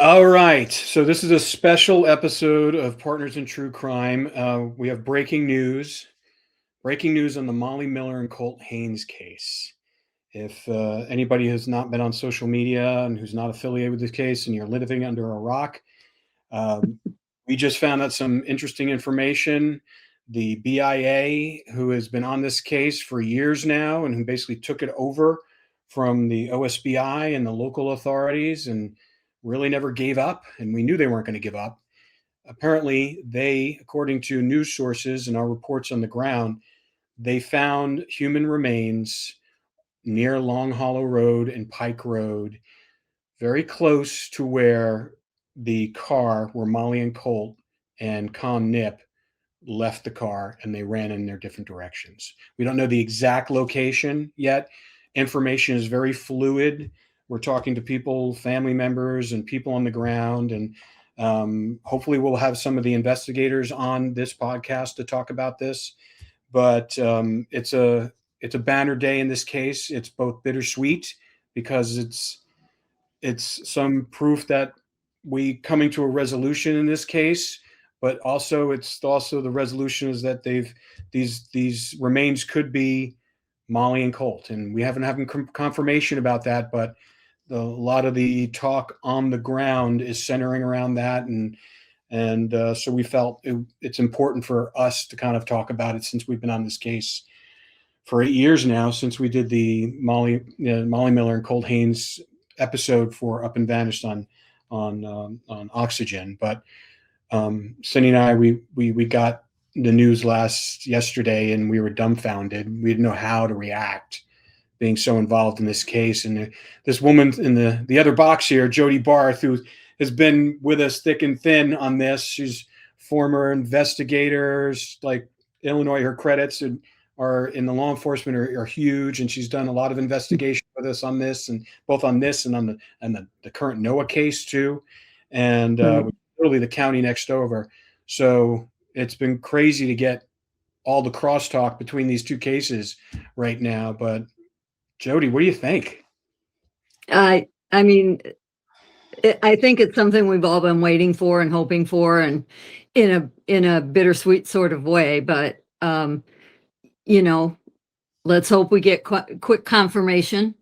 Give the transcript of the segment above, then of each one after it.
All right. So this is a special episode of Partners in True Crime. We have breaking news. Breaking news on the Molly Miller and Colt Haynes case. If anybody has not been on social media and who's not affiliated with this case and you're living under a rock, um, we just found out some interesting information. The BIA, who has been on this case for years now and who basically took it over from the OSBI and the local authorities and really never gave up, and we knew they weren't going to give up. Apparently, they, according to news sources and our reports on the ground, they found human remains near Long Hollow Road and Pike Road, very close to where the car where Molly and Colt and Con Nip left the car and they ran in their different directions. We don't know the exact location yet. Information is very fluid. We're talking to people, family members, and people on the ground. And hopefully, we'll have some of the investigators on this podcast to talk about this. But it's a banner day in this case. It's both bittersweet because it's some proof that we coming to a resolution in this case, but also it's also the resolution is that these remains could be Molly and Colt, and we haven't had confirmation about that, but a lot of the talk on the ground is centering around that, and so we felt it's important for us to kind of talk about it since we've been on this case for 8 years now, since we did the Molly Miller and Colt Haynes episode for Up and Vanished on Oxygen. But Cindy and I, we got the news yesterday, and we were dumbfounded. We didn't know how to react, being so involved in this case. And this woman in the other box here, Jody Barth, who has been with us thick and thin on this. She's former investigators, like Illinois. Her credits are in the law enforcement are huge, and she's done a lot of investigation with us on this, and both on this and on the current Noah case too, and literally the county next over. So it's been crazy to get all the crosstalk between these two cases right now. But Jody, what do you think? I mean, I think it's something we've all been waiting for and hoping for, and in a bittersweet sort of way. But let's hope we get quick confirmation.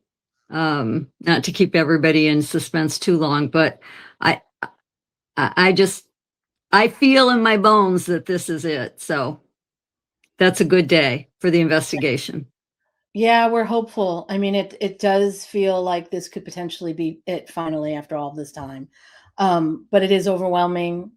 Not to keep everybody in suspense too long, but I feel in my bones that this is it. So that's a good day for the investigation. Yeah, we're hopeful. I mean, it does feel like this could potentially be it finally after all this time. But it is overwhelming,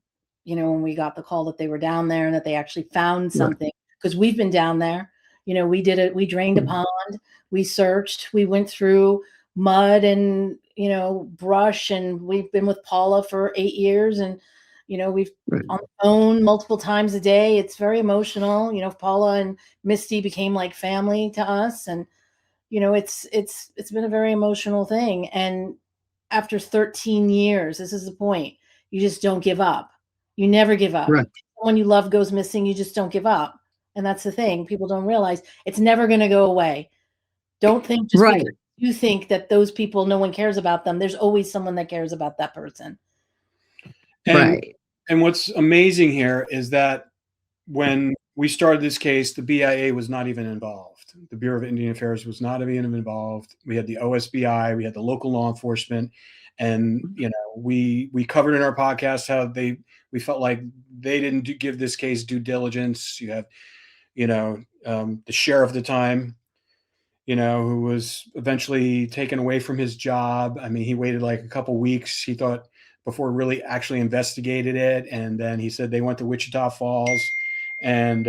when we got the call that they were down there and that they actually found something, because we've been down there. We did it. We drained a pond. We searched. We went through mud and, brush. And we've been with Paula for 8 years. And, we've on the phone multiple times a day. It's very emotional. Paula and Misty became like family to us. And, it's been a very emotional thing. And after 13 years, this is the point. You just don't give up. You never give up. Right. Someone you love goes missing, you just don't give up. And that's the thing. People don't realize it's never going to go away. Don't think just because you think that those people, no one cares about them. There's always someone that cares about that person. And what's amazing here is that when we started this case, the BIA was not even involved. The Bureau of Indian Affairs was not even involved. We had the OSBI, we had the local law enforcement, and we covered in our podcast how we felt like they didn't give this case due diligence. You have the sheriff at the time, who was eventually taken away from his job. I mean, he waited like a couple weeks, he thought, before really actually investigated it. And then he said they went to Wichita Falls. And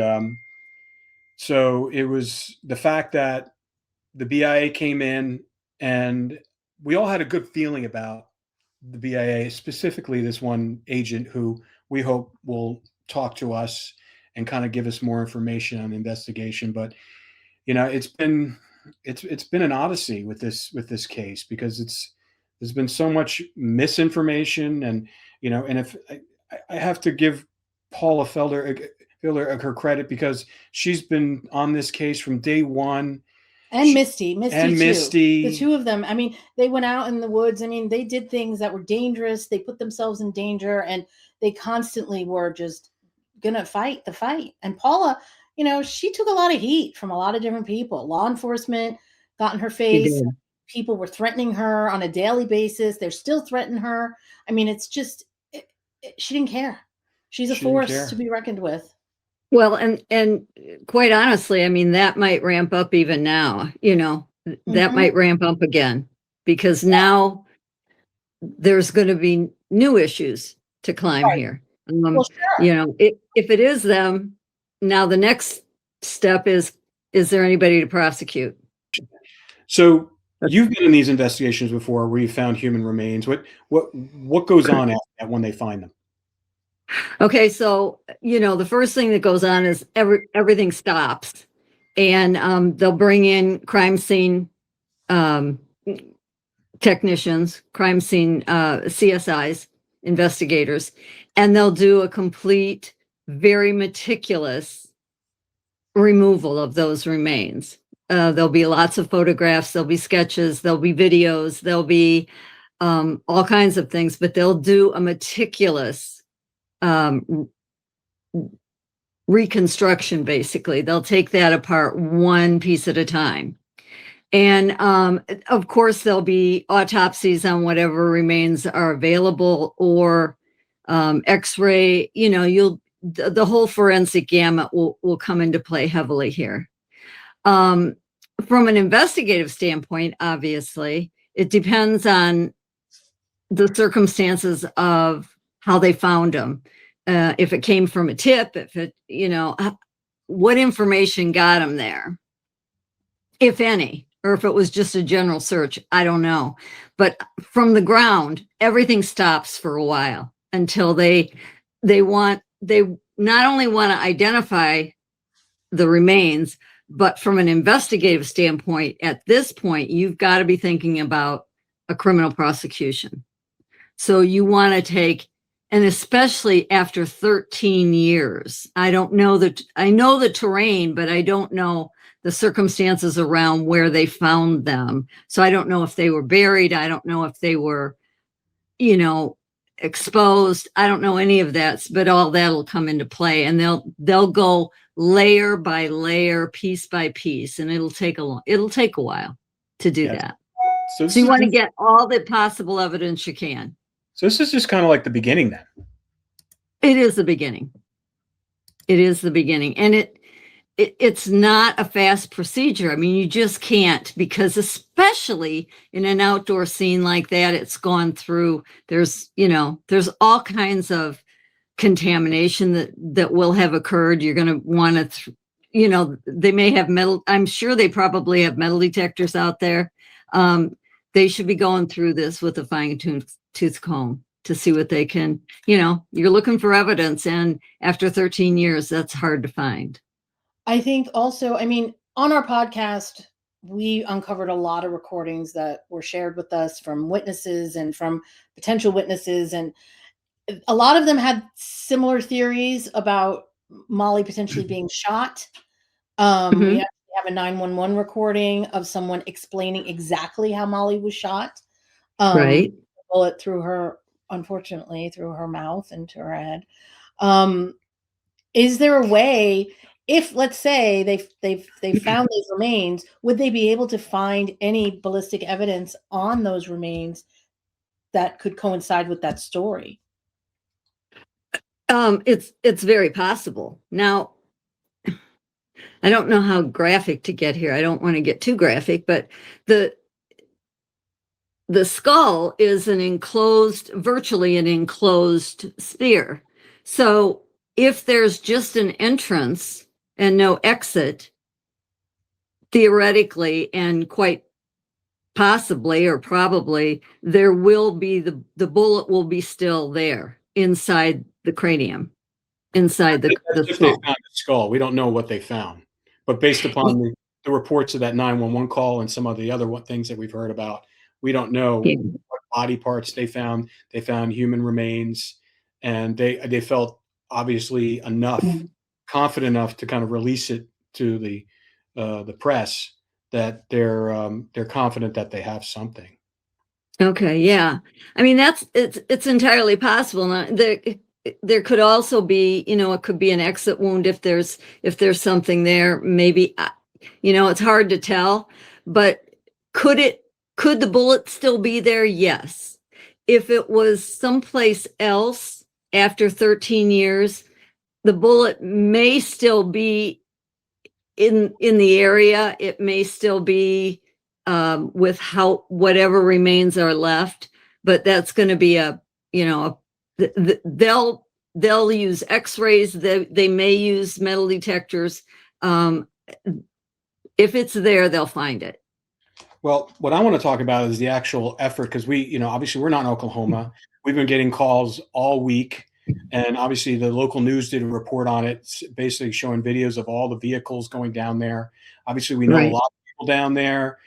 so it was the fact that the BIA came in, and we all had a good feeling about the BIA, specifically this one agent who we hope will talk to us and kind of give us more information on the investigation. But it's been an odyssey with this case, because there's been so much misinformation, and if I have to give Paula Felder her credit, because she's been on this case from day one. And Misty too. The two of them, I mean, they went out in the woods. I mean, they did things that were dangerous. They put themselves in danger, and they constantly were just gonna fight the fight. And Paula, you know, she took a lot of heat from a lot of different people. Law enforcement got in her face. People were threatening her on a daily basis. They're still threatening her. I mean, it's just, she didn't care. She's a force to be reckoned with. Well, and quite honestly, I mean, that might ramp up even now, you know, that might ramp up again, because now there's going to be new issues to climb here. Well, sure. You know, if it is them, now the next step is there anybody to prosecute? So you've been in these investigations before where you found human remains. What goes on after that when they find them? Okay, so, you know, the first thing that goes on is everything stops, and they'll bring in crime scene technicians, crime scene CSIs, investigators, and they'll do a complete, very meticulous removal of those remains. There'll be lots of photographs, there'll be sketches, there'll be videos, there'll be all kinds of things, but they'll do a meticulous reconstruction. Basically, they'll take that apart one piece at a time, and of course there'll be autopsies on whatever remains are available, or x-ray. You know, the whole forensic gamut will come into play heavily here. From an investigative standpoint, obviously it depends on the circumstances of how they found them. If it came from a tip, if it, you know, what information got them there, if any, or if it was just a general search, I don't know. But from the ground, everything stops for a while until they not only want to identify the remains, but from an investigative standpoint, at this point, you've got to be thinking about a criminal prosecution. So you want to take, and especially after 13 years, I know the terrain, but I don't know the circumstances around where they found them. So I don't know if they were buried. I don't know if they were, you know, exposed. I don't know any of that, but all that'll come into play, and they'll go layer by layer, piece by piece, and it'll take a while to do that. So you want to get all the possible evidence you can. So this is just kind of like the beginning then. It is the beginning. It is the beginning. And it's not a fast procedure. I mean, you just can't, because especially in an outdoor scene like that, it's gone through, there's all kinds of contamination that will have occurred. You're going to want to, they may have metal. I'm sure they probably have metal detectors out there. They should be going through this with a fine-tooth comb to see what they can, you're looking for evidence. And after 13 years, that's hard to find. I think also, I mean, on our podcast, we uncovered a lot of recordings that were shared with us from witnesses and from potential witnesses. And a lot of them had similar theories about Molly potentially being shot. We actually have a 911 recording of someone explaining exactly how Molly was shot. Right. A bullet unfortunately, through her mouth into her head. Is there a way, if let's say they found these remains, would they be able to find any ballistic evidence on those remains that could coincide with that story? It's very possible. Now, I don't know how graphic to get here. I don't want to get too graphic, but the skull is virtually an enclosed sphere. So if there's just an entrance and no exit, theoretically and quite possibly or probably, there will be the bullet will be still there inside the cranium, inside the skull. If they found the skull, we don't know what they found, but based upon the reports of that 911 call and some of the other things that we've heard about, we don't know what body parts they found. They found human remains, and they felt obviously confident enough to kind of release it to the press that they're confident that they have something. Okay, yeah. I mean, it's entirely possible. Now, there could also be, it could be an exit wound if there's something there. Maybe, it's hard to tell, but could the bullet still be there? Yes. If it was someplace else after 13 years, the bullet may still be in the area. It may still be with whatever remains are left, but that's going to be they'll use x-rays. They may use metal detectors. If it's there, they'll find it. Well, what I want to talk about is the actual effort, because obviously we're not in Oklahoma. We've been getting calls all week, and obviously the local news did a report on it, basically showing videos of all the vehicles going down there. Obviously, we know a Right. lot of people down there,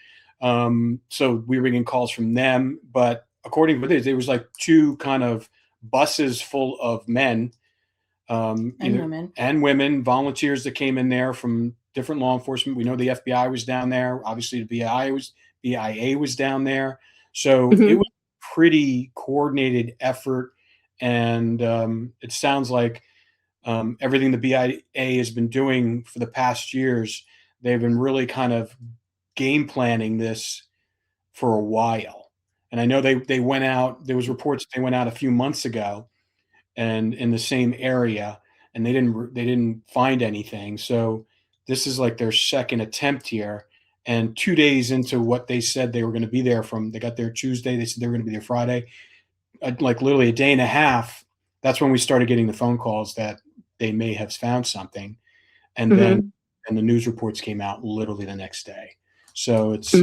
so we were getting calls from them. But according to this, there was like two kind of buses full of men, and women, volunteers that came in there from different law enforcement. We know the FBI was down there. Obviously, the BIA was down there. So it was a pretty coordinated effort. And it sounds like everything the BIA has been doing for the past years, they've been really kind of game planning this for a while. And I know they went out, there was reports they went out a few months ago and in the same area, and they didn't find anything. So this is like their second attempt here. And 2 days into what they said they were going to be there from, they got there Tuesday. They said they were going to be there Friday. Like literally a day and a half. That's when we started getting the phone calls that they may have found something, and then the news reports came out literally the next day. So it's.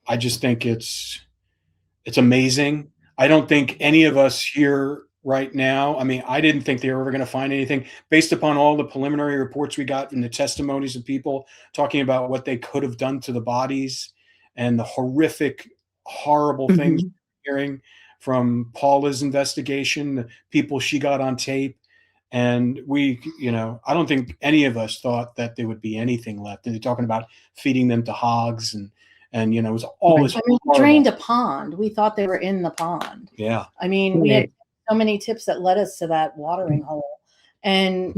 I just think it's amazing. I don't think any of us here right now, I mean, I didn't think they were ever going to find anything based upon all the preliminary reports we got and the testimonies of people talking about what they could have done to the bodies and the horrific, horrible things we're hearing from Paula's investigation, the people she got on tape. And I don't think any of us thought that there would be anything left. And they're talking about feeding them to hogs and it was all this. I mean, we drained a pond. We thought they were in the pond. Yeah. I mean, we had so many tips that led us to that watering hole. And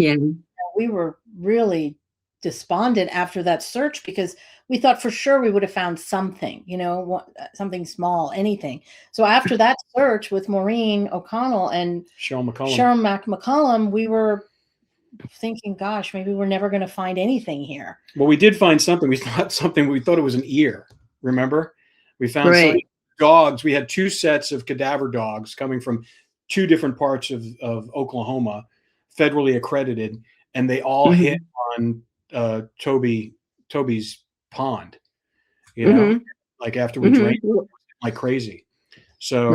we were really despondent after that search because we thought for sure we would have found something, something small, anything. So after that search with Maureen O'Connell and Sharon McCollum, we were thinking, gosh, maybe we're never going to find anything here. Well, we did find something. We thought it was an ear. Remember? We found some dogs. We had 2 sets of cadaver dogs coming from 2 different parts of Oklahoma, federally accredited, and they all hit on Toby's pond, like after we drained like crazy. So,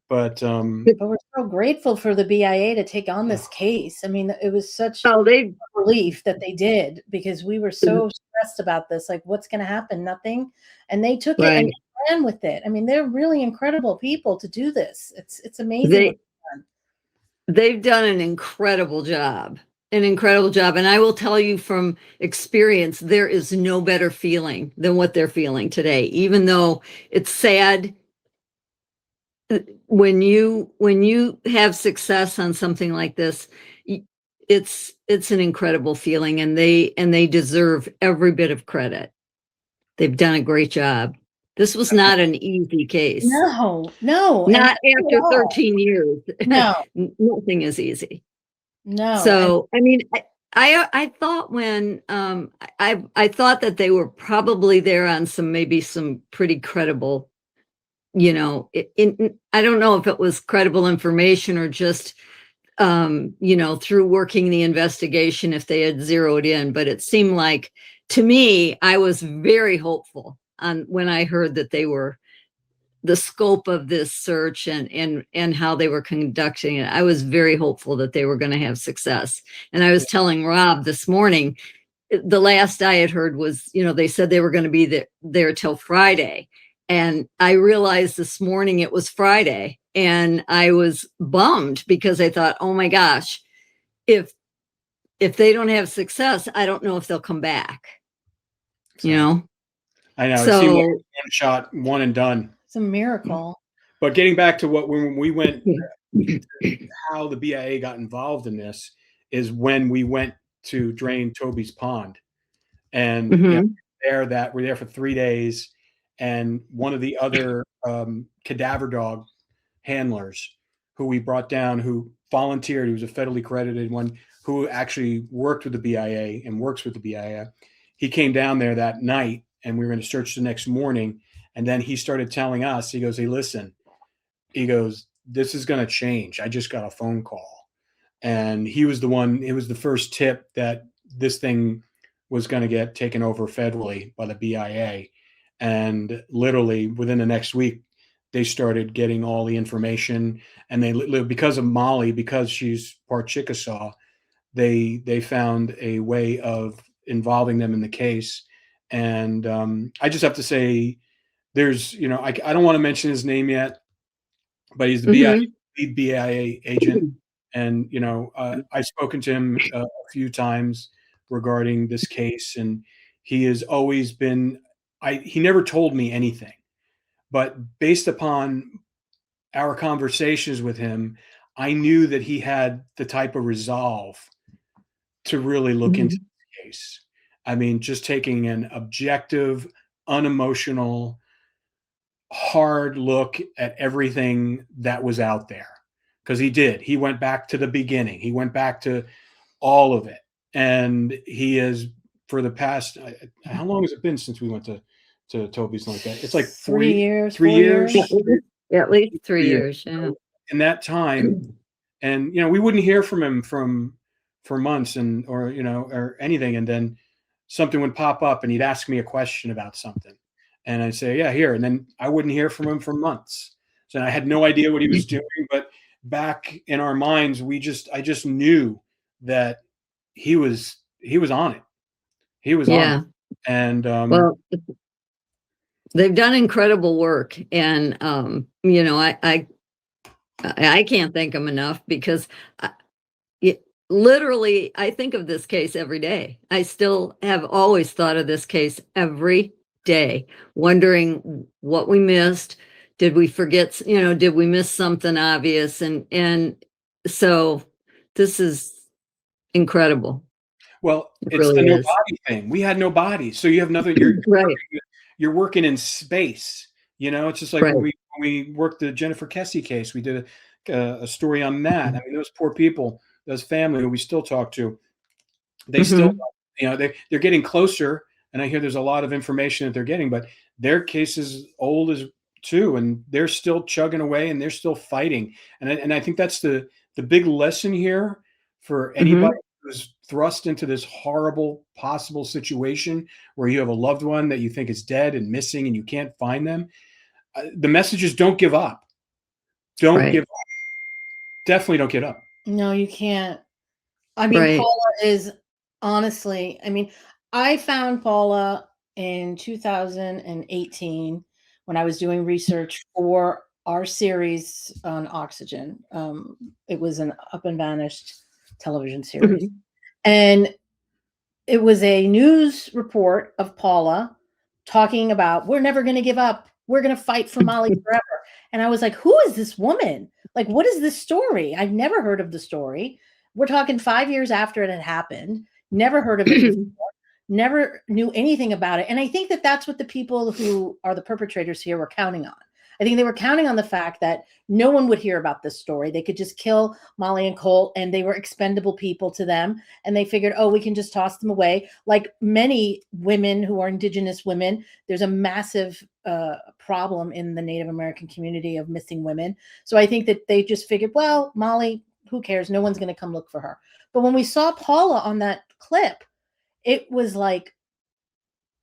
but we're so grateful for the BIA to take on this case. I mean, it was such a relief that they did because we were so stressed about this. Like, what's going to happen? Nothing. And they took it and ran with it. I mean, they're really incredible people to do this. It's amazing. They've done an incredible job. And I will tell you from experience, there is no better feeling than what they're feeling today, even though it's sad. When you have success on something like this, it's an incredible feeling, and they deserve every bit of credit. They've done a great job. This was not an easy case. No, not after 13 years. No, nothing is easy. No. So I mean, I thought when I thought that they were probably there on some pretty credible. I don't know if it was credible information or just, through working the investigation, if they had zeroed in, but it seemed like, to me, I was very hopeful when I heard that they were the scope of this search and how they were conducting it. I was very hopeful that they were going to have success. And I was telling Rob this morning, the last I had heard was, they said they were going to be there till Friday. And I realized this morning it was Friday, and I was bummed because I thought, oh my gosh, if they don't have success, I don't know if they'll come back. you know? I know. It seemed like So, one shot, one and done. It's a miracle. But getting back to when we went, how the BIA got involved in this is when we went to drain Toby's pond. And mhm, we're there for 3 days, and one of the other cadaver dog handlers who we brought down, who volunteered, he was a federally credited one, who actually worked with the BIA and works with the BIA. He came down there that night, and we were going to search the next morning. And then he started telling us, he goes, "Hey, listen," he goes, "this is going to change. I just got a phone call." And he was the one, it was the first tip that this thing was going to get taken over federally by the BIA. And literally within the next week, they started getting all the information. And because of Molly, because she's part Chickasaw, they found a way of involving them in the case. And I just have to say, there's, I don't want to mention his name yet, but he's the mhm, lead BIA agent. And, I've spoken to him a few times regarding this case, and he has always been, he never told me anything, but based upon our conversations with him, I knew that he had the type of resolve to really look into mhm. the case. I mean, just taking an objective, unemotional, hard look at everything that was out there, because he did. He went back to the beginning. He went back to all of it, and he is, for the past, how long has it been since we went to Toby's like that? It's like 3 years, 3 4 years. Yeah, years. at least 3 3 years. years, yeah. In that time, and we wouldn't hear from him for months, and or anything, and then something would pop up, and he'd ask me a question about something, and I'd say, "Yeah, here," and then I wouldn't hear from him for months. So I had no idea what he was doing, but back in our minds, I just knew that he was on it. He was on it. Yeah, And well, they've done incredible work, and, I can't thank them enough because literally, I think of this case every day. I still have always thought of this case every day, wondering what we missed. Did we forget, did we miss something obvious? And so this is incredible. well, It it's the really no is. body thing. We had no body, so you have nothing. Right, You're working in space. It's just like right. when we worked the Jennifer Kessie case. We did a story on that. I mean, those poor people, those family who we still talk to, they still, Mhm. they're getting closer. And I hear there's a lot of information that they're getting, but their case is old as too, and they're still chugging away, and they're still fighting. And I think that's the big lesson here for anybody Mhm. who's thrust into this horrible possible situation where you have a loved one that you think is dead and missing, and you can't find them. The message is, don't give up. Don't give Right, up. Definitely don't give up. No, you can't. I mean, right. Paula is honestly, I mean, I found Paula in 2018 when I was doing research for our series on oxygen. It was an Up and Vanished television series. Mhm. And it was a news report of Paula talking about, we're never going to give up. We're going to fight for Molly forever. And I was like, who is this woman? Like, what is this story? I've never heard of the story. We're talking 5 years after it had happened. Never heard of it before. Never knew anything about it. And I think that that's what the people who are the perpetrators here were counting on. I think they were counting on the fact that no one would hear about this story. They could just kill Molly and Colt, and they were expendable people to them. And they figured, oh, we can just toss them away. Like many women who are Indigenous women, there's a massive problem in the Native American community of missing women. So I think that they just figured, well, Molly, who cares? No one's going to come look for her. But when we saw Paula on that clip, it was like,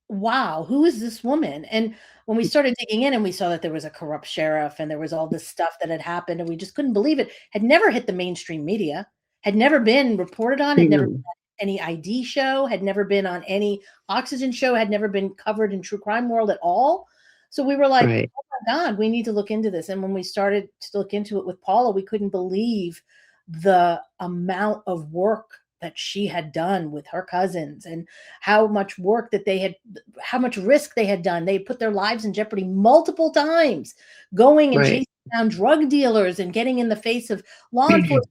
wow, who is this woman? And when we started digging in and we saw that there was a corrupt sheriff and there was all this stuff that had happened and we just couldn't believe it, had never hit the mainstream media, had never been reported on, had never been No. on any ID show, had never been on any oxygen show, had never been covered in true crime world at all. So we were like, Right. oh my God, we need to look into this. And when we started to look into it with Paula, we couldn't believe the amount of work that she had done with her cousins, and how much work that they had, how much risk they had done. They put their lives in jeopardy multiple times, going and chasing down drug dealers and getting in the face of law enforcement.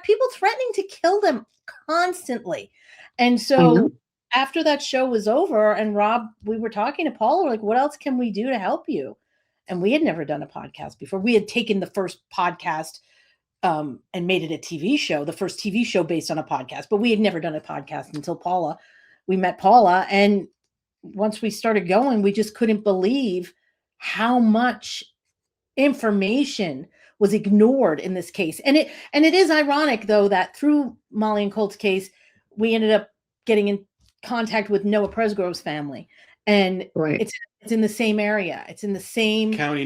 People threatening to kill them constantly. And so after that show was over, and Rob, we were talking to Paula, like, what else can we do to help you? And we had never done a podcast before. We had taken the first podcast and made it a TV show, the first TV show based on a podcast, but we had never done a podcast until we met Paula. And once we started going, we just couldn't believe how much information was ignored in this case. And it is ironic, though, that through Molly and Colt's case, we ended up getting in contact with Noah Presgrove's family. And it's in the same area. It's in the same county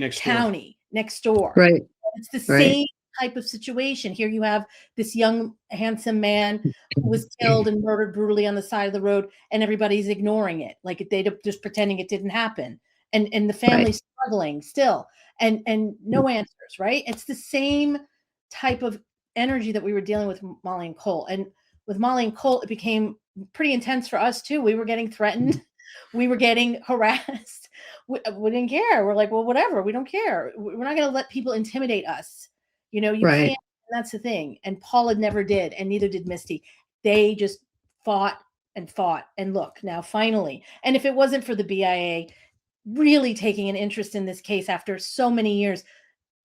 next door. Right. It's the same type of situation. Here you have this young, handsome man who was killed and murdered brutally on the side of the road, and everybody's ignoring it, like they just pretending it didn't happen. And the family's struggling still, and no answers, right? It's the same type of energy that we were dealing with Molly and Colt. And with Molly and Colt, it became pretty intense for us too. We were getting threatened. We were getting harassed. We didn't care. We're like, well, whatever. We don't care. We're not going to let people intimidate us. You know, you can't. That's the thing. And Paula never did, and neither did Misty. They just fought and fought. And look, now finally, and if it wasn't for the BIA really taking an interest in this case after so many years,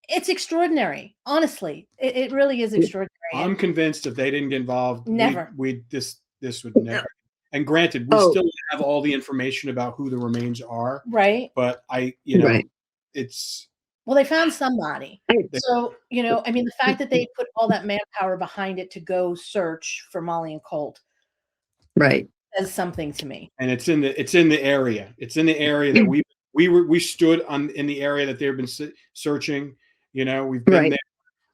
it's extraordinary. Honestly, it really is extraordinary. I'm convinced if they didn't get involved, this would never. And granted, we still don't have all the information about who the remains are. Right. But it's. Well, they found somebody. So, you know, I mean, the fact that they put all that manpower behind it to go search for Molly and Colt. Right. Says something to me. And it's in the area. It's in the area that we stood in the area that they've been searching. You know, we've been there.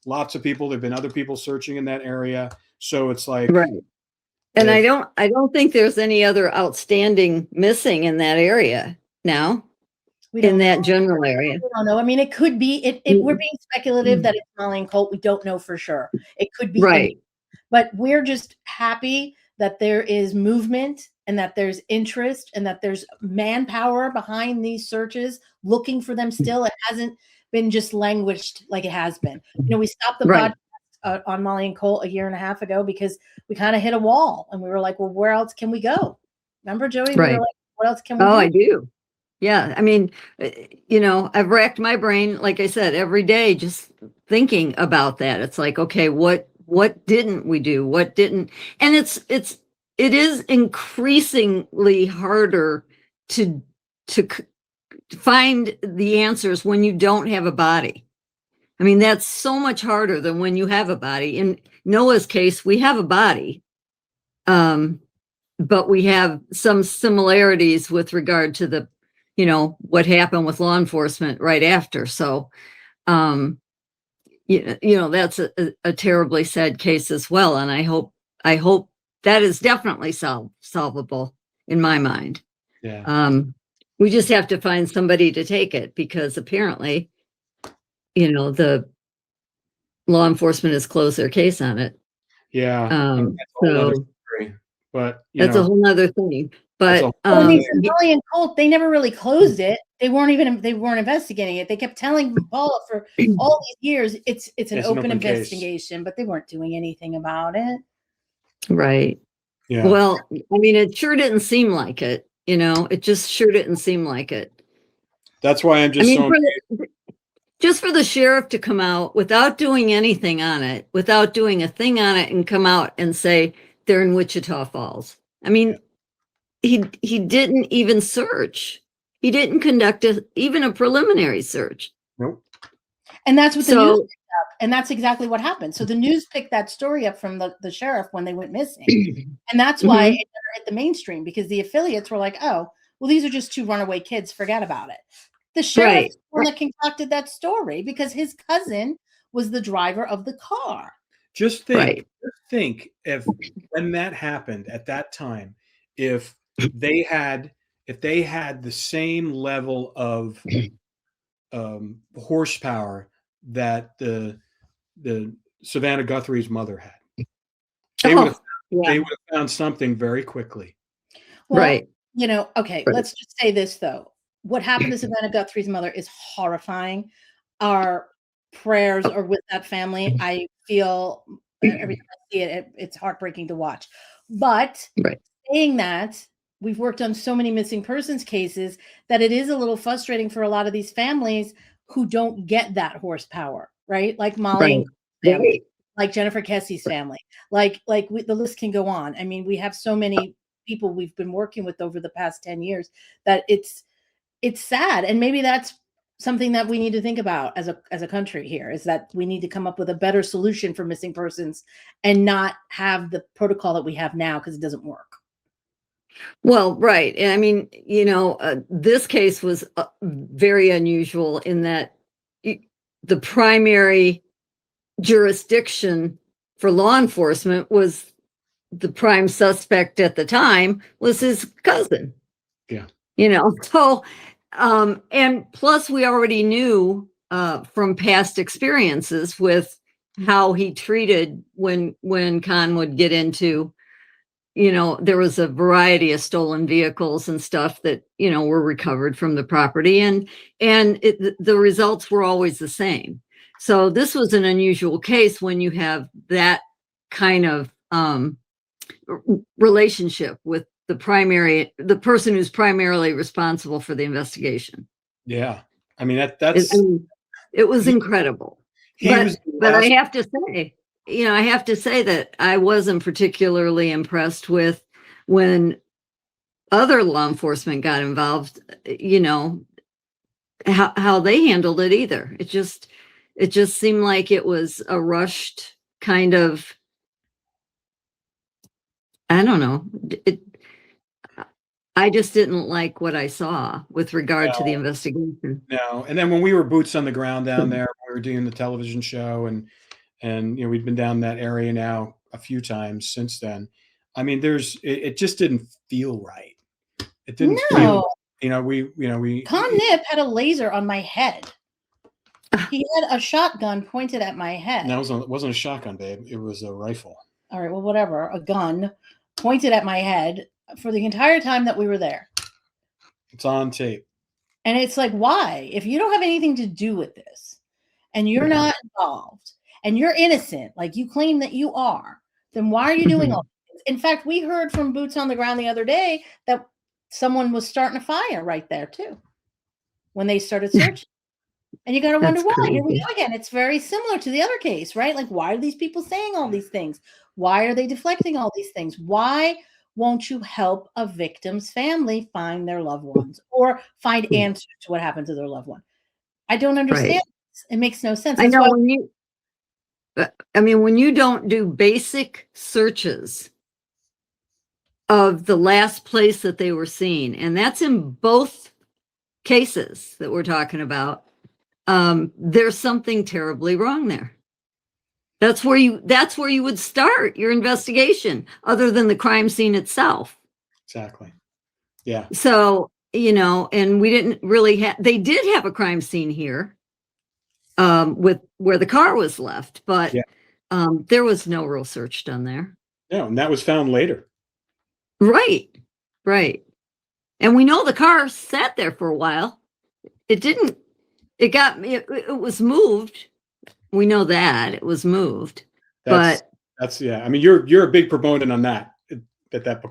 Lots of people. There've been other people searching in that area. So it's like And I don't think there's any other outstanding missing in that area now. In that general area. We don't know. I mean, it could be we're being speculative that it's Molly and Colt. We don't know for sure. It could be anything. But we're just happy that there is movement and that there's interest and that there's manpower behind these searches looking for them still. It hasn't been just languished like it has been. You know, we stopped the podcast on Molly and Colt a year and a half ago because we kind of hit a wall and we were like, well, where else can we go? Remember, Joey? We were like, what else can we do? I do. Yeah. I mean, you know, I've racked my brain, like I said, every day, just thinking about that. It's like, okay, what didn't we do? What didn't? And it is increasingly harder to find the answers when you don't have a body. I mean, that's so much harder than when you have a body. In Noah's case, we have a body. But we have some similarities with regard to the, you know, what happened with law enforcement right after. So, you know, that's a terribly sad case as well. And I hope that is definitely solvable in my mind. Yeah. We just have to find somebody to take it because apparently, you know, the law enforcement has closed their case on it. Yeah. So but that's a whole nother thing. But Molly and Colt, they never really closed it. They weren't investigating it. They kept telling Paula for all these years it's an open investigation, case. But they weren't doing anything about it. Right. Yeah. Well, I mean, it sure didn't seem like it. You know, it just sure didn't seem like it. That's why I'm just just for the sheriff to come out without doing anything on it, without doing a thing on it, and come out and say they're in Wichita Falls. I mean, he didn't even search. He didn't conduct even a preliminary search. Nope. And that's what the news picked up. And that's exactly what happened. So the news picked that story up from the sheriff when they went missing. And that's why it never hit the mainstream, because the affiliates were like, oh, well, these are just two runaway kids. Forget about it. The sheriff was the one that concocted that story because his cousin was the driver of the car. Just think if when that happened at that time, if they had the same level of horsepower that the Savannah Guthrie's mother had, they would have found they would have found something very quickly. Well, Right. Okay, Right. let's just say this though. What happened to Savannah Guthrie's mother is horrifying. Our prayers are with that family. I feel every time I see it, it's heartbreaking to watch. But Right. saying that, we've worked on so many missing persons cases that it is a little frustrating for a lot of these families who don't get that horsepower, right? Like Molly and Colt's family, like Jennifer Kessie's family, the list can go on. I mean, we have so many people we've been working with over the past 10 years that it's sad. And maybe that's something that we need to think about as a country here, is that we need to come up with a better solution for missing persons and not have the protocol that we have now, because it doesn't work. Well, right. I mean, this case was very unusual in that the primary jurisdiction for law enforcement was the prime suspect at the time was his cousin. Yeah. So, and plus we already knew from past experiences with how he treated when Con would get into, there was a variety of stolen vehicles and stuff that, were recovered from the property, and the results were always the same. So this was an unusual case when you have that kind of relationship with the person who's primarily responsible for the investigation. Yeah. I mean, that's it was incredible. But I have to say, that I wasn't particularly impressed with when other law enforcement got involved, how they handled it either. It just seemed like it was a rushed kind of, I don't know. I just didn't like what I saw with regard to the investigation. No. And then when we were boots on the ground down there, we were doing the television show, and we'd been down that area now a few times since then. I mean, it just didn't feel right. It didn't feel, Con Nip had a laser on my head. He had a shotgun pointed at my head. No, it wasn't a shotgun, babe. It was a rifle. All right, well, whatever. A gun pointed at my head for the entire time that we were there. It's on tape. And it's like, why? If you don't have anything to do with this and you're not involved and you're innocent, like you claim that you are, then why are you doing all this? In fact, we heard from boots on the ground the other day that someone was starting a fire right there too when they started searching. And you got to wonder why. Crazy. Here we go again. It's very similar to the other case, right? Like, why are these people saying all these things? Why are they deflecting all these things? Why won't you help a victim's family find their loved ones or find answers to what happened to their loved one? I don't understand. This. It makes no sense. That's when you don't do basic searches of the last place that they were seen, and that's in both cases that we're talking about, there's something terribly wrong there. That's where you would start your investigation, other than the crime scene itself. Exactly. Yeah. So, and we didn't really they did have a crime scene here, with where the car was left, but there was no real search done there. No, and that was found later. Right. And we know the car sat there for a while. It was moved. We know that it was moved. I mean, you're a big proponent on that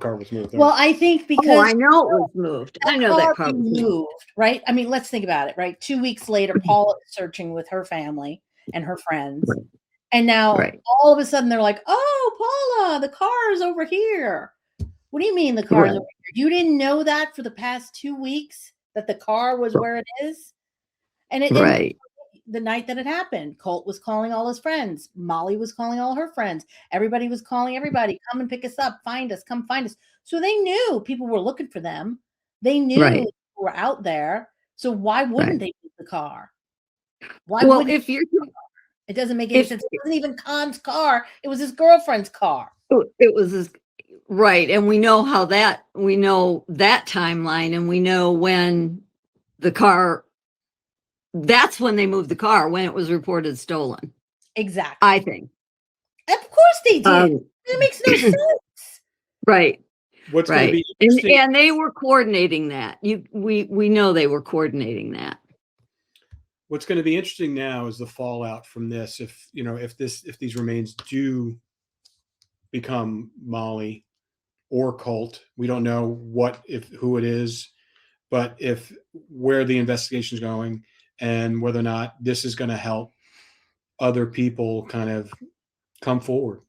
car was moved. Well, I think because I know it was moved. I know that car was moved. Right? I mean, let's think about it, right? 2 weeks later, Paula is searching with her family and her friends. Right. And now all of a sudden they're like, oh, Paula, the car is over here. What do you mean the car is over here? You didn't know that for the past 2 weeks that the car was where it is? And the night that it happened, Colt was calling all his friends. Molly was calling all her friends. Everybody was calling everybody. Come and pick us up. Find us. Come find us. So they knew people were looking for them. They knew people were out there. So why wouldn't they move the car? It doesn't make any sense. It wasn't even Con's car. It was his girlfriend's car. It was his. Right. And we know that timeline, and we know when the car, that's when they moved the car, when it was reported stolen. Exactly. I think. Of course they did. It makes no sense. Right. What's going to Right. be interesting, And they were coordinating that. We know they were coordinating that. what's going to be interesting now is the fallout from this. If these remains do become Molly or Colt, we don't know who it is, but if where the investigation is going and whether or not this is going to help other people kind of come forward.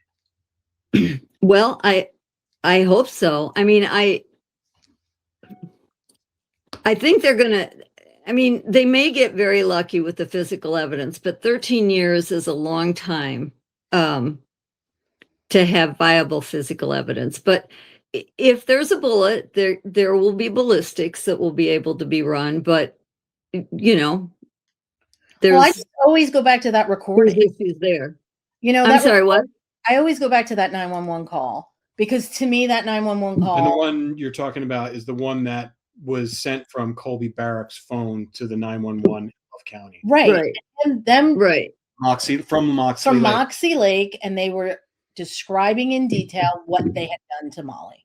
Well, I hope so. I mean, I think they're gonna. I mean, they may get very lucky with the physical evidence, but 13 years is a long time to have viable physical evidence. But if there's a bullet, there will be ballistics that will be able to be run. But Well, I there's just always go back to that recording. issues there. I'm that sorry, what? I always go back to that 911 call, because to me that 911 call, And the one you're talking about is the one that was sent from Colby Barrack's phone to the 911 of County. right? And them From Moxley Lake. Moxie Lake, and they were describing in detail what they had done to Molly.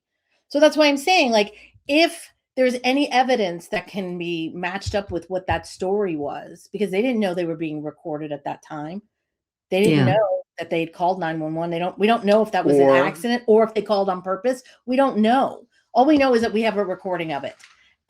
So that's why I'm saying, like, if there's any evidence that can be matched up with what that story was, because they didn't know they were being recorded at that time. They didn't know that they had called 911. We don't know if that was an accident or if they called on purpose. We don't know. All we know is that we have a recording of it.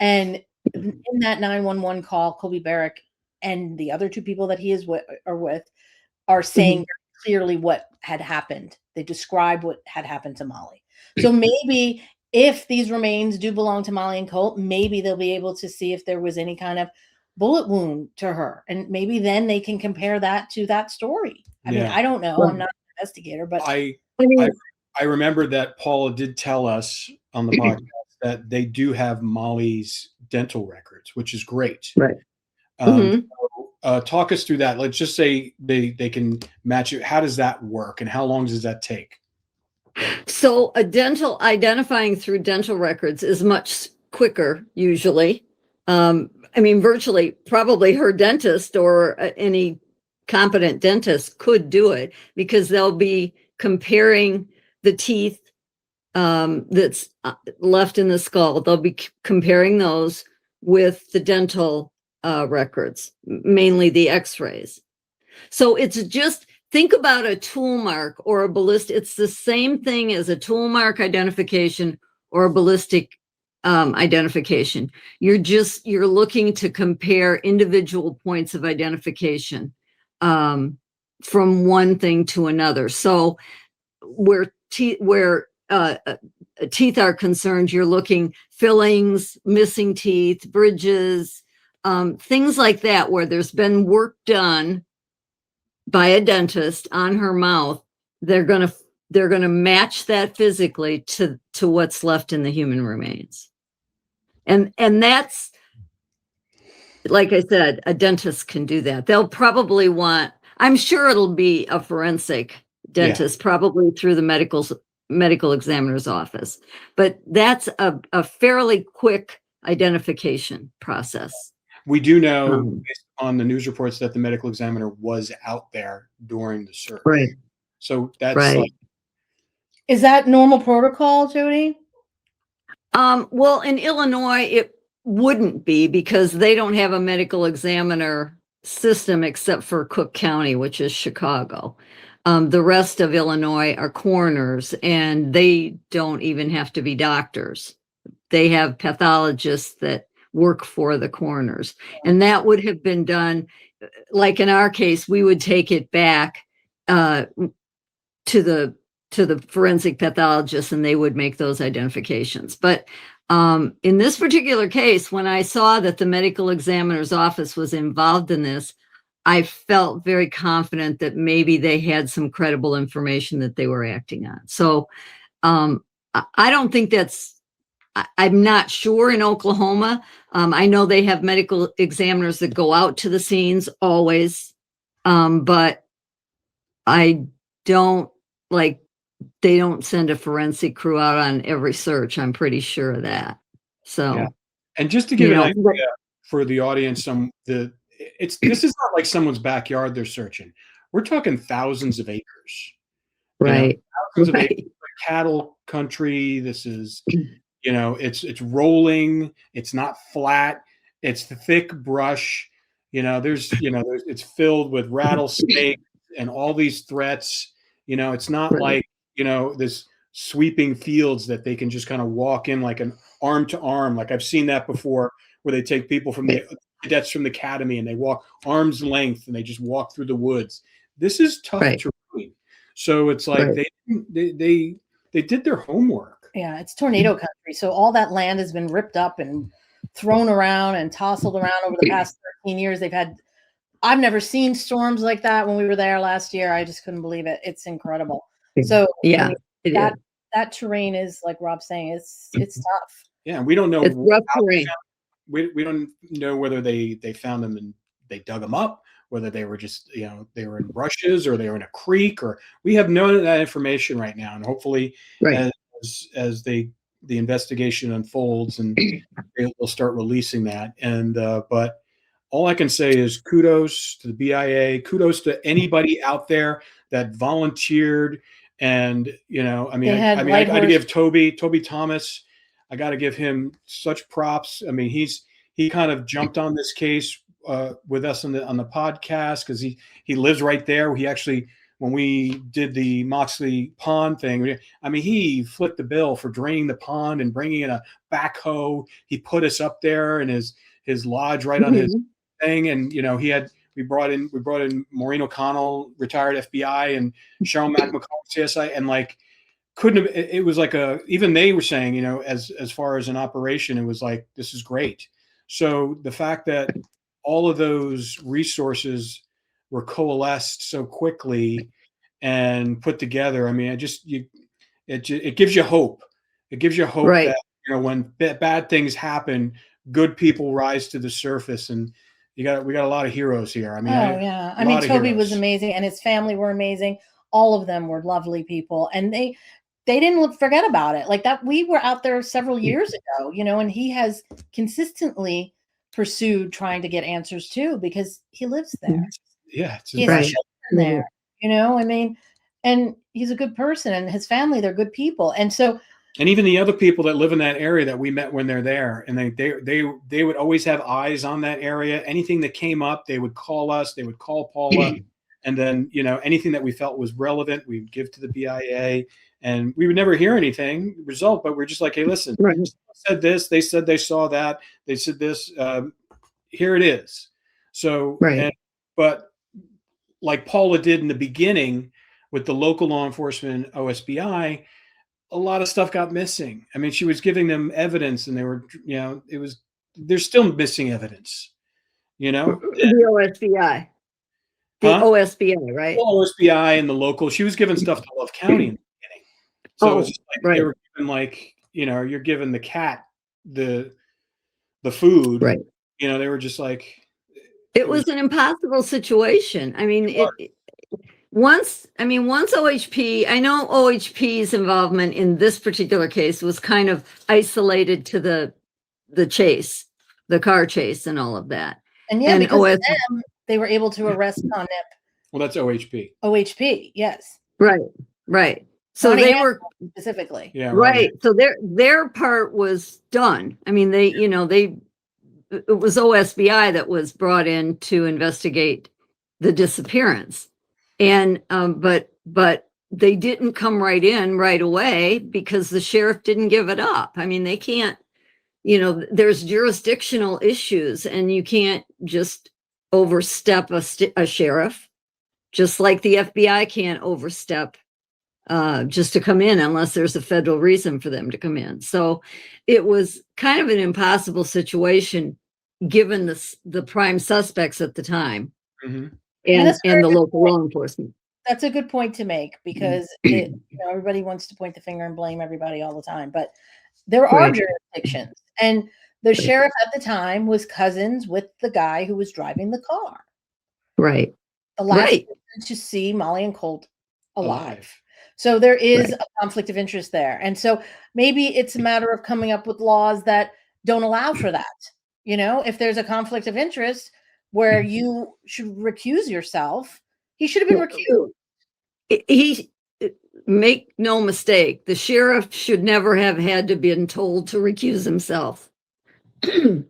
And in that 911 call, Colby Barrack and the other two people that he is with are saying very clearly what had happened. They describe what had happened to Molly. So maybe if these remains do belong to Molly and Colt, maybe they'll be able to see if there was any kind of bullet wound to her. And maybe then they can compare that to that story. I mean, I don't know. I'm not an investigator, but I remember that Paula did tell us on the podcast that they do have Molly's dental records, which is great. Right. So, talk us through that. Let's just say they can match it. How does that work, and how long does that take? So identifying through dental records is much quicker usually. I mean, virtually, probably her dentist or any competent dentist could do it, because they'll be comparing the teeth that's left in the skull. They'll be comparing those with the dental records, mainly the x-rays. So it's just, think about a tool mark or a ballistic. It's the same thing as a tool mark identification or a ballistic identification. You're looking to compare individual points of identification from one thing to another. So where teeth are concerned, you're looking fillings, missing teeth, bridges, things like that, where there's been work done by a dentist on her mouth. They're gonna match that physically to what's left in the human remains. And that's, like I said, a dentist can do that. They'll probably want, I'm sure it'll be a forensic dentist, probably through the medical examiner's office. But that's a fairly quick identification process. We do know, based on the news reports, that the medical examiner was out there during the search. Right. So that's like, is that normal protocol, Jody? Well, in Illinois, it wouldn't be, because they don't have a medical examiner system except for Cook County, which is Chicago. The rest of Illinois are coroners, and they don't even have to be doctors. They have pathologists that work for the coroners. And that would have been done, like in our case, we would take it back to the forensic pathologist, and they would make those identifications. But in this particular case, when I saw that the medical examiner's office was involved in this, I felt very confident that maybe they had some credible information that they were acting on. So I don't think I'm not sure in Oklahoma. I know they have medical examiners that go out to the scenes always, but I don't, they don't send a forensic crew out on every search. I'm pretty sure of that. So, and just to give an idea for the audience, this is not like someone's backyard they're searching. We're talking thousands of acres. Right. Thousands of acres, cattle country. This is, it's rolling. It's not flat. It's the thick brush. It's filled with rattlesnakes and all these threats. It's not Right. like, this sweeping fields that they can just kind of walk in like an arm to arm. Like I've seen that before, where they take people from the cadets from the academy and they walk arm's length and they just walk through the woods. This is tough Right. terrain. So it's like Right. they did their homework. Yeah, it's tornado country. So all that land has been ripped up and thrown around and tousled around over the past 13 years. I've never seen storms like that when we were there last year. I just couldn't believe it. It's incredible. So Yeah, that terrain is, like Rob's saying, it's tough. Yeah, we don't know. It's rough terrain. We don't know whether they found them and they dug them up, whether they were just, they were in rushes or they were in a creek, or we have none of that information right now. And hopefully as the investigation unfolds and they'll start releasing that. And, but all I can say is kudos to the BIA, kudos to anybody out there that volunteered. And, I got to give Toby Thomas, I got to give him such props. I mean, he kind of jumped on this case with us on the podcast because he lives right there. He actually, when we did the Moxley Pond thing, he flipped the bill for draining the pond and bringing in a backhoe. He put us up there in his lodge right on his thing, and we brought in Maureen O'Connell, retired FBI, and Cheryl McCall, CSI, and it was like even they were saying, as far as an operation, it was like, this is great. So the fact that all of those resources were coalesced so quickly and put together, it gives you hope. It gives you hope that, when bad things happen, good people rise to the surface, and we got a lot of heroes here. Toby was amazing, and his family were amazing. All of them were lovely people, and they didn't forget about it. Like that, we were out there several years ago, and he has consistently pursued trying to get answers too, because he lives there. Yeah, he has children there, and he's a good person, and his family, they're good people. And even the other people that live in that area that we met when they're there, and they would always have eyes on that area. Anything that came up, they would call us, they would call Paula, and then, anything that we felt was relevant, we would give to the BIA, and we would never hear anything result, but we're just like, hey, listen, said this, they said they saw that, they said this, here it is. So, but like Paula did in the beginning with the local law enforcement, OSBI, a lot of stuff got missing. She was giving them evidence, and they were, there's still missing evidence, The OSBI. OSBI, right? The OSBI and the local. She was giving stuff to Love County in the beginning. So it was just like they were giving you're giving the cat the food. Right. They were just like, it was an impossible situation. Once OHP, I know OHP's involvement in this particular case was kind of isolated to the chase, the car chase and all of that. And because of them, they were able to arrest Con Nip. Well, that's OHP. OHP, yes. Right. So Ronnie they Hansen were specifically. Yeah. Right. So their part was done. It was OSBI that was brought in to investigate the disappearance. And but they didn't come right away because the sheriff didn't give it up. They can't, there's jurisdictional issues, and you can't just overstep a sheriff, just like the FBI can't overstep just to come in unless there's a federal reason for them to come in. So it was kind of an impossible situation given the prime suspects at the time. Mm-hmm. And the local law enforcement. That's a good point to make, because everybody wants to point the finger and blame everybody all the time, but there are jurisdictions, and the sheriff at the time was cousins with the guy who was driving the car. Right. The last person to see Molly and Colt alive. So there is a conflict of interest there, and so maybe it's a matter of coming up with laws that don't allow for that. If there's a conflict of interest where you should recuse yourself, he should have been recused. make no mistake, the sheriff should never have had to been told to recuse himself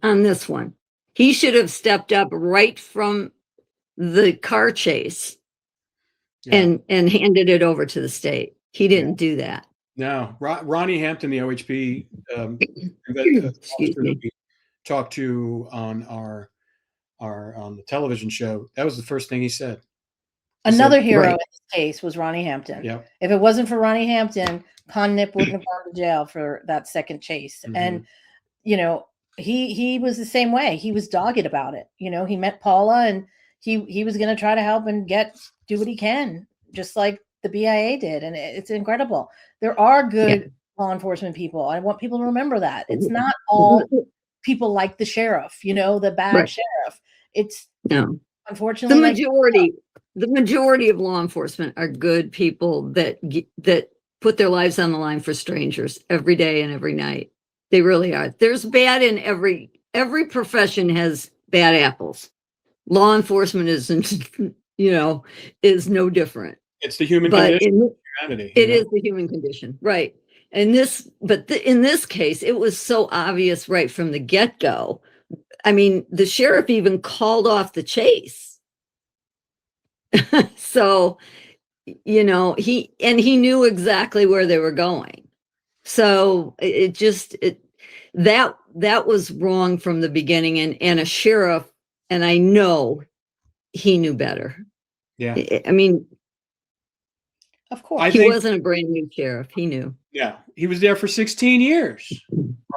on this one. He should have stepped up right from the car chase and handed it over to the state. He didn't do that. No, Ronnie Hampton, the OHP Excuse officer me. that we talked to on our on the television show, that was the first thing he said. Another hero Right. in this case was Ronnie Hampton. Yeah. If it wasn't for Ronnie Hampton, Con Nip wouldn't have gone to jail for that second chase. And you know, he was the same way. He was dogged about it. You know, he met Paula and he was going to try to help and do what he can, just like the BIA did. And it's incredible. There are good law enforcement people. I want people to remember that. It's not all people like the sheriff, you know, the bad sheriff. It's unfortunately the majority of law enforcement are good people that put their lives on the line for strangers every day and every night. They really are. There's bad in every profession has bad apples. Law enforcement isn't, you know, is no different. It's the human condition. Humanity. It is the human condition, right? And in this case, it was so obvious right from the get-go. I mean, the sheriff even called off the chase. So, you know, he knew exactly where they were going. So that was wrong from the beginning, and a sheriff, and I know he knew better. Yeah. I mean, of course, he wasn't a brand new sheriff. He knew. Yeah, he was there for 16 years.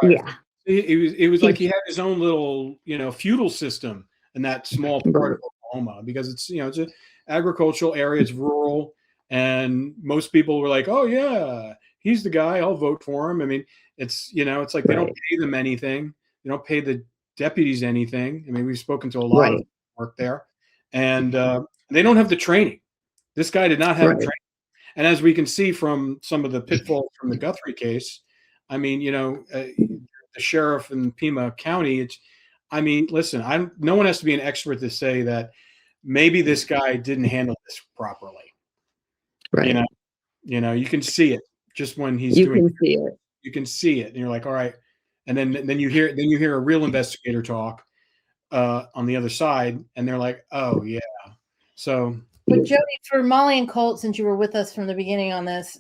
Right. Yeah. It was like he had his own little, you know, feudal system in that small part of Oklahoma, because it's, you know, it's an agricultural area, it's rural, and most people were like, oh yeah, he's the guy, I'll vote for him. I mean, it's, you know, it's like they don't pay them anything. They don't pay the deputies anything. I mean, we've spoken to a lot of work there, and they don't have the training. This guy did not have training. And as we can see from some of the pitfalls from the Guthrie case, I mean, you know, the sheriff in Pima County, I mean, listen, no one has to be an expert to say that maybe this guy didn't handle this properly. Right. You know, you can see it just when he's you can see it, and you're like, all right. And then you hear a real investigator talk on the other side, and they're like, oh yeah. So, but Jody, for Molly and Colt, since you were with us from the beginning on this,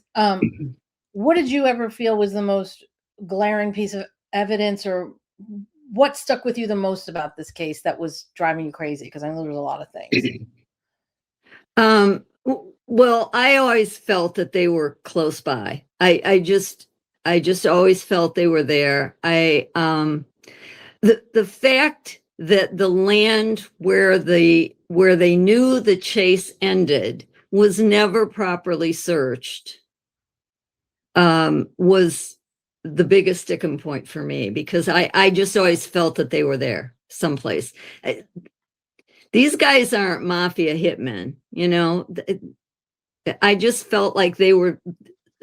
what did you ever feel was the most glaring piece of evidence, or what stuck with you the most about this case that was driving you crazy? Because I know there's a lot of things. Well, I always felt that they were close by. I just always felt they were there. The fact that the land where they knew the chase ended was never properly searched was the biggest sticking point for me, because I just always felt that they were there someplace. These guys aren't mafia hitmen, you know. I just felt like they were,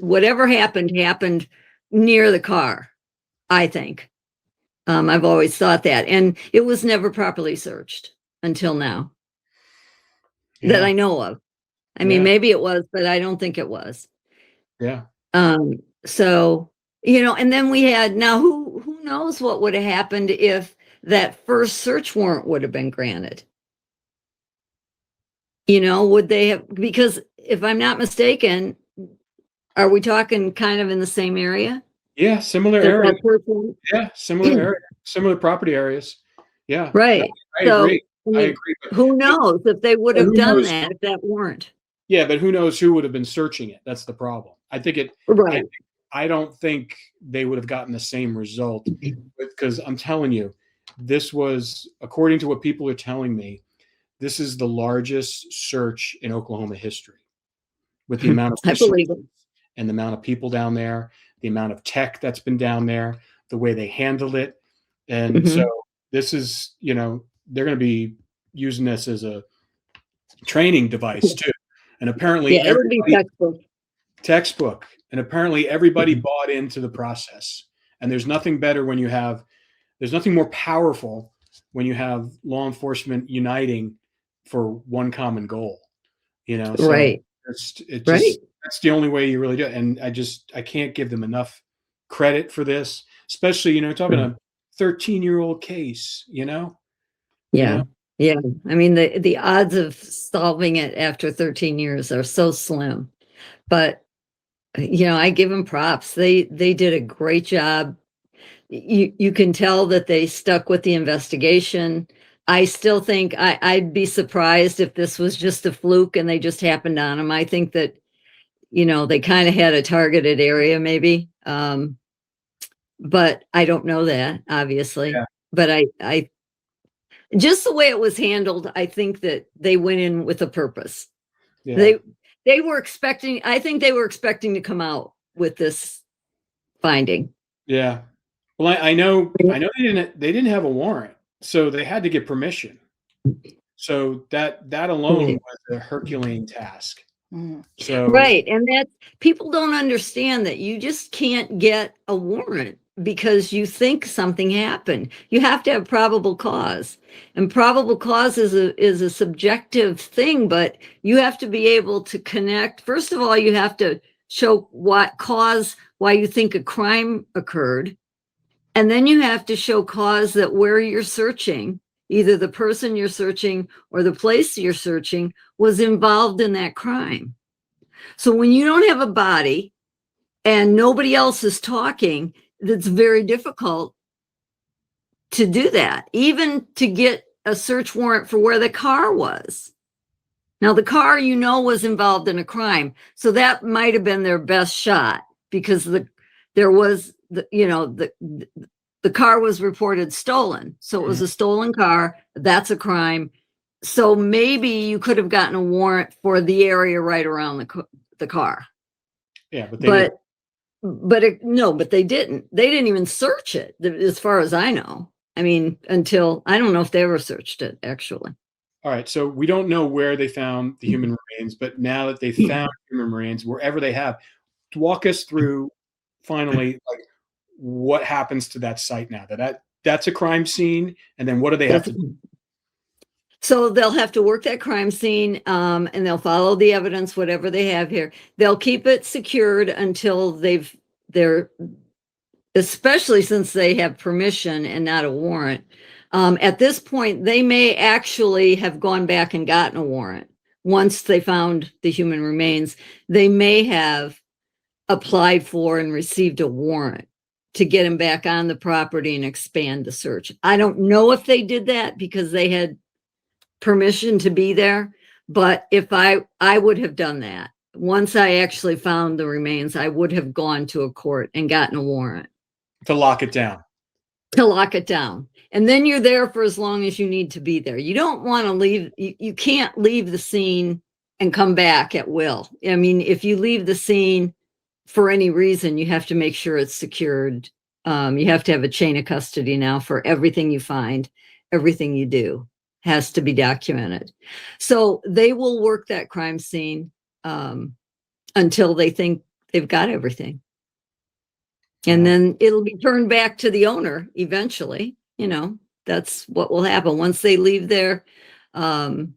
whatever happened near the car, I think. I've always thought that. And it was never properly searched until now that I know of. I mean, maybe it was, but I don't think it was. Yeah. So, you know, and then we had, now who knows what would have happened if that first search warrant would have been granted? You know, would they have, because if I'm not mistaken, are we talking kind of in the same area? Yeah, similar area. Yeah, similar area, similar property areas. Yeah. Right. I agree. I agree. Who knows if they would have done that if that weren't? Yeah, but who knows who would have been searching it? That's the problem. I think it. Right. I don't think they would have gotten the same result, because I'm telling you, this was, according to what people are telling me, this is the largest search in Oklahoma history, with the amount of and the amount of people down there, the amount of tech that's been down there, the way they handled it. And so this is, you know, they're going to be using this as a training device too. And apparently textbook. And apparently everybody bought into the process. And there's nothing better when there's nothing more powerful when you have law enforcement uniting for one common goal, you know? So right. It just That's the only way you really do it. And I can't give them enough credit for this, especially, talking a 13-year-old case, Yeah. Yeah. I mean, the odds of solving it after 13 years are so slim. But I give them props. They did a great job. You can tell that they stuck with the investigation. I still think I'd be surprised if this was just a fluke and they just happened on them. I think that, they kind of had a targeted area maybe. But I don't know that, obviously. Yeah. But I just the way it was handled, I think that they went in with a purpose. Yeah. They were expecting, I think they were expecting to come out with this finding. Yeah. Well, I know they didn't have a warrant, so they had to get permission. So that alone was a Herculean task. So Right. And that people don't understand that you just can't get a warrant because you think something happened. You have to have probable cause. And probable cause is a subjective thing, but you have to be able to connect. First of all, you have to show why you think a crime occurred. And then you have to show cause that where you're searching, either the person you're searching or the place you're searching was involved in that crime. So when you don't have a body and nobody else is talking, it's very difficult to do that, even to get a search warrant for where the car was. Now, the car, was involved in a crime. So that might have been their best shot because the car was reported stolen. So it was a stolen car. That's a crime. So maybe you could have gotten a warrant for the area right around the car. Yeah, but they didn't. They didn't even search it, as far as I know. I mean, until I don't know if they ever searched it, actually. All right, so we don't know where they found the human remains, but now that they found human remains, wherever they have, walk us through finally, like, what happens to that site now? That's a crime scene, and then what do they have to do? So they'll have to work that crime scene, and they'll follow the evidence, whatever they have here. They'll keep it secured until they're, especially since they have permission and not a warrant. At this point, they may actually have gone back and gotten a warrant. Once they found the human remains, they may have applied for and received a warrant to get him back on the property and expand the search. I don't know if they did that because they had permission to be there, but if I would have done that. Once I actually found the remains, I would have gone to a court and gotten a warrant. To lock it down. And then you're there for as long as you need to be there. You don't want to leave. You can't leave the scene and come back at will. I mean, if you leave the scene for any reason, you have to make sure it's secured. You have to have a chain of custody now for everything you find, everything you do has to be documented. So they will work that crime scene until they think they've got everything. And then it'll be turned back to the owner eventually. That's what will happen once they leave there. That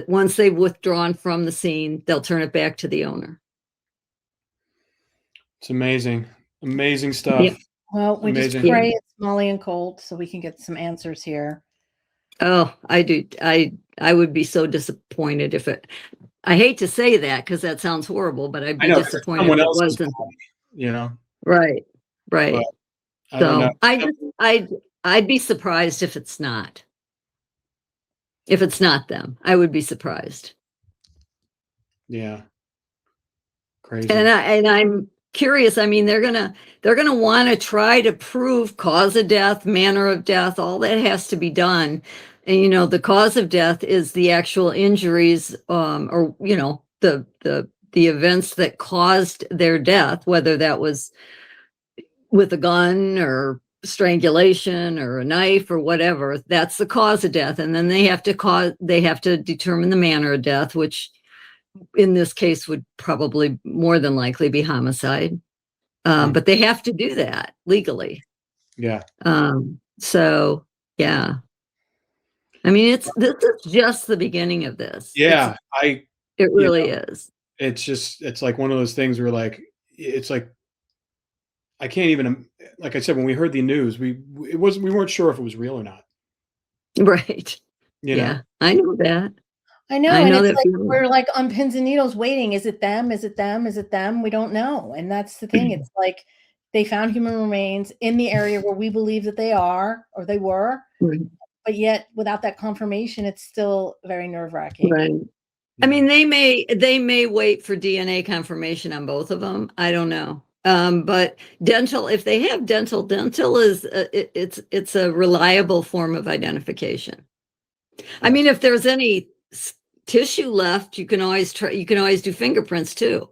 once they've withdrawn from the scene, they'll turn it back to the owner. It's amazing. Amazing stuff. Yeah. Well, we just pray it's Molly and Colt so we can get some answers here. Oh, I do. I would be so disappointed if it, I hate to say that because that sounds horrible, but I'd be disappointed if it wasn't. Right. But so I'd be surprised if it's not. If it's not them, I would be surprised. Yeah. Crazy. And I'm curious. I mean, they're gonna want to try to prove cause of death, manner of death, all that has to be done. And the cause of death is the actual injuries, or the events that caused their death, whether that was with a gun or strangulation or a knife or whatever. That's the cause of death. And then they have to determine the manner of death, which in this case would probably more than likely be homicide. But they have to do that legally. Yeah. So yeah. I mean, this is just the beginning of this. Yeah. It really is. it's like one of those things where like, it's like, I can't even, like I said, when we heard the news, we weren't sure if it was real or not, Right. you know? Yeah. I know that. I know, I and know it's that like feeling. we're like on pins and needles waiting. Is it them? Is it them? Is it them? We don't know. And that's the thing. It's like they found human remains in the area where we believe that they are or they were, Right. but yet without that confirmation, it's still very nerve-wracking. Right. I Yeah. mean, they may wait for DNA confirmation on both of them. I don't know. But dental, if they have dental is it's a reliable form of identification. I mean, if there's any tissue left, you can always do fingerprints too.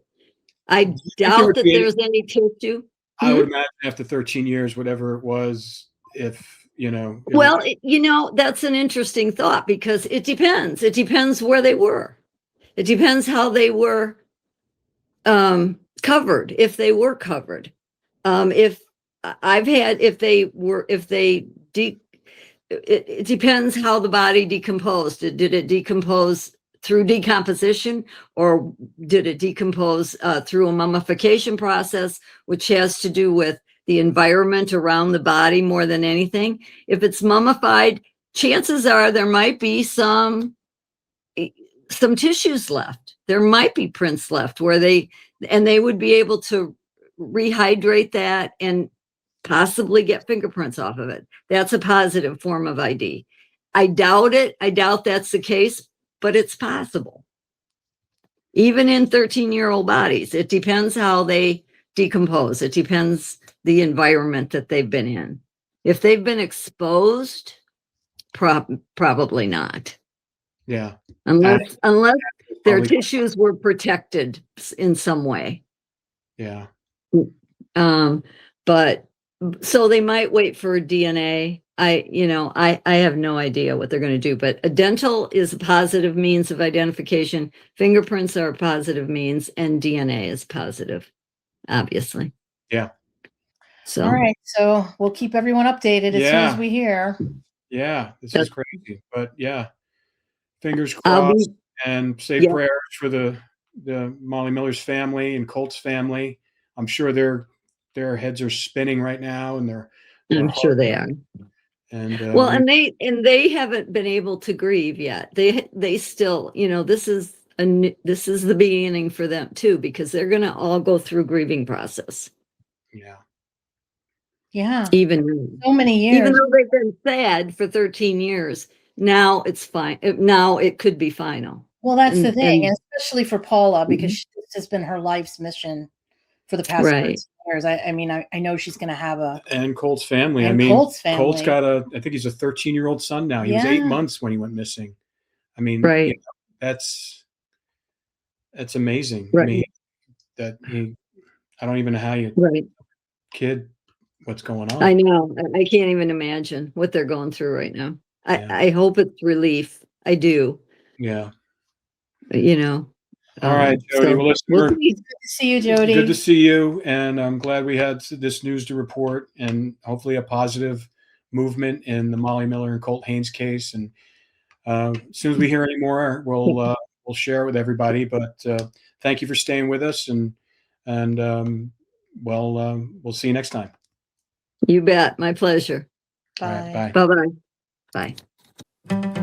I Do you think there doubt would that be any, there's any tissue. I would imagine after 13 years, whatever it was, if, you know, it Well, was, you know, that's an interesting thought because it depends. It depends where they were. It depends how they were covered, if they were covered. If I've had, if they were, if they it depends how the body decomposed. Did it decompose through decomposition, or did it decompose through a mummification process, which has to do with the environment around the body more than anything? If it's mummified, chances are there might be some tissues left. There might be prints left where they would be able to rehydrate that and possibly get fingerprints off of it. That's a positive form of ID. I doubt it. I doubt that's the case, but it's possible. Even in 13-year-old bodies, it depends how they decompose. It depends the environment that they've been in. If they've been exposed, probably not. yeah. Unless their Probably, tissues were protected in some way. yeah. But so they might wait for DNA. I have no idea what they're going to do, but a dental is a positive means of identification. Fingerprints are a positive means, and DNA is positive, obviously. Yeah. So, All right. So we'll keep everyone updated as soon as we hear. Yeah. This is crazy, but yeah, fingers I'll crossed, be, and say yeah, prayers for the Molly Miller's family and Colt's family. I'm sure their heads are spinning right now, and their I'm sure heart, they are. and Well, and they haven't been able to grieve yet. They still, this is the beginning for them too, because they're going to all go through grieving process. yeah. Yeah. Even So many years. though they've been sad for 13 years, now it's fine. Now it could be final. Well, that's the thing, and especially for Paula, because this has been her life's mission for the past 13 years. I mean, I know she's going to have and Colt's family. And I mean, Colt's family. Colt's got I think he's a 13-year-old son now. He was 8 months when he went missing. I mean, right. That's amazing. Right. I mean, I don't even know how you kid what's going on. I know. I can't even imagine what they're going through right now. I hope it's relief. I do. Yeah. All right, Jody. Well, listen, good to see you, Jody. Good to see you, and I'm glad we had this news to report, and hopefully a positive movement in the Molly Miller and Colt Haynes case. And as soon as we hear any more, we'll share it with everybody. But thank you for staying with us, and we'll see you next time. You bet. My pleasure. Bye. All right, bye. Bye-bye. Bye.